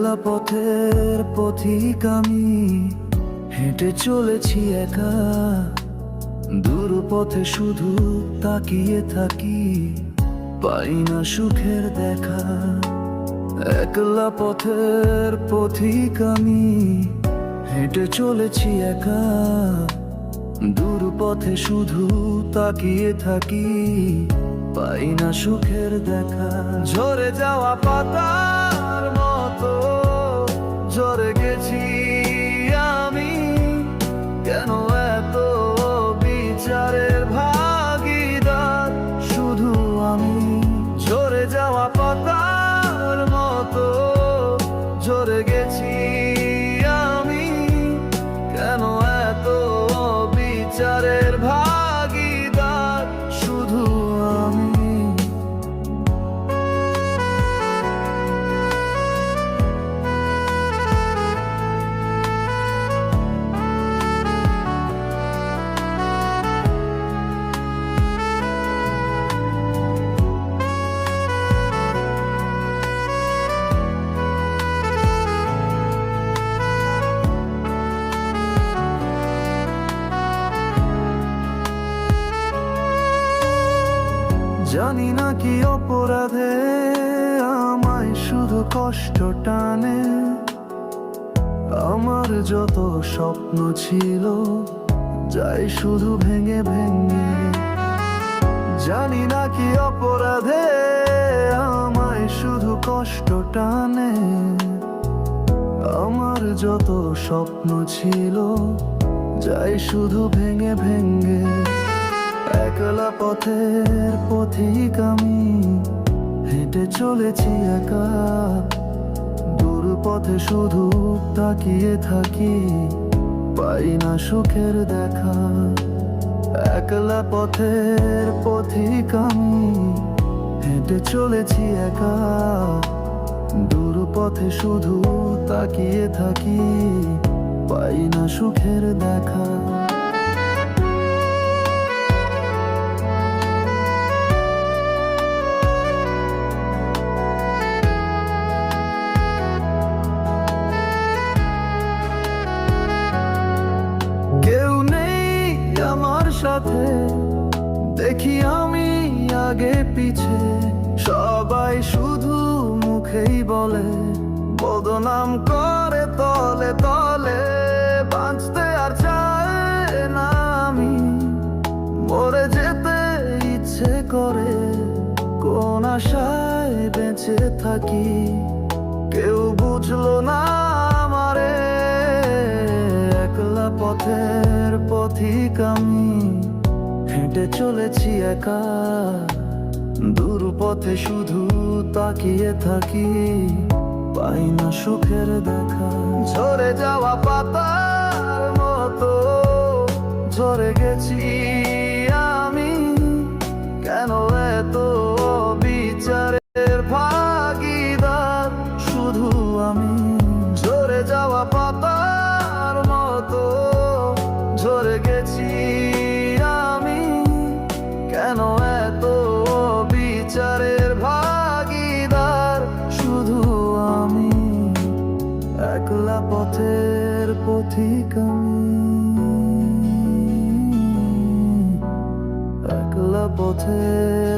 একলা পথের পথিক আমি, হেঁটে চলেছি একা। দূর পথে শুধু তাকিয়ে থাকি, পাই না সুখের দেখা। একলা পথের পথিক আমি, হেঁটে চলেছি একা। দূর পথে শুধু তাকিয়ে থাকি, পাই না সুখের দেখা। ঝরে যাওয়া পাতার মতো ঝরে গেছি আমি, কেন এত বিচারের ভাগীদার শুধু আমি। ঝরে যাওয়া পাতার মতো ঝরে গেছি আমি, কেন এত বিচারের ভাগীদার শুধু আমি। জানি না কি অপরাধে আমায় শুধু কষ্ট টানে। আমার যত স্বপ্ন ছিল যায় শুধু ভেঙে ভেঙে। জানি না কি অপরাধে আমায় শুধু কষ্ট টানে। আমার যত স্বপ্ন ছিল যায় শুধু ভেঙে ভেঙে। একলা পথের পথিক আমি, হেঁটে চলেছি একা। দূর পথে শুধু তাকিয়ে থাকি, পাই না সুখের দেখা। একলা পথের পথিক আমি, হেঁটে চলেছি একা। দূর পথে শুধু তাকিয়ে থাকি, পাই না সুখের দেখা। কেউ নেই আমার সাথে, দেখি আমি আগে পিছে। সবাই শুধু মুখেই বলে, বদনাম করে তলে তলে। বাঁচতে আর চায় না আমি, মরে যেতে ইচ্ছে করে। কোন আশায় বেঁচে থাকি, কেউ বুঝলো না আমারে। একলা পথের পথিক আমি, হেঁটে চলেছি একা। দূর পথে শুধু তাকিয়ে থাকি, পাই না সুখের দেখা। ঝরে যাওয়া পাতার মতো ঝরে গেছি আমি, কেন এত বিচারের ভাগীদার শুধু আমি। ঝরে যাওয়া পাতার মতো ঝরে গেছি আমি, কেন এত বিচারের ভাগীদার শুধু আমি। একলা পথের পথিক আমি, একলা পথের